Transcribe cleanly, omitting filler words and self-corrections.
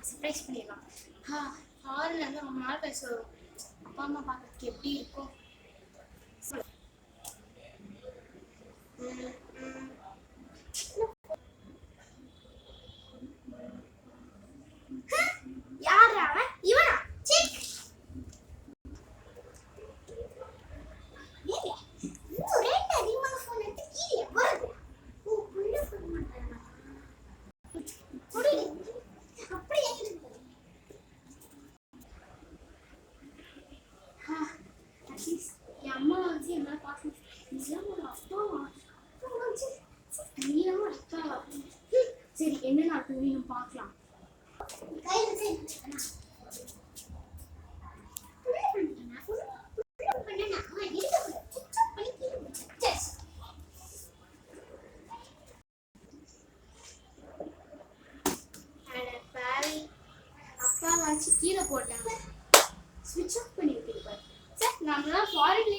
Surprise பண்ணிடலாம். ஃபாரின்ல இருந்து ரொம்ப நாள் பேச வரும். அப்பா அம்மா பார்க்கறதுக்கு எப்படி இருக்கும்? யார் அவன்? இவனா? சிக் ஏங்க இன்னும் ரெண்டு அதிகமான ஃபோன் எடுத்து கீழே வருது. ஓ புள்ள ஃபோன் பண்றானா? புரியல. அப்படியே அட்லீஸ்ட் என் அம்மா வந்து என்ன பார்க்கணும். இதெல்லாம் ஒரு அப்பாவா? நீயும் அப்பாவா? சரி என்ன நடக்குது நீங்க பார்க்கலாம். அப்பாவாச்சு கீழே போட்டாங்க. ஸ்விட்ச் ஆஃப் பண்ணி விட்டுருப்பாரு. சார் நம்மளாம் ஃபாரின்ல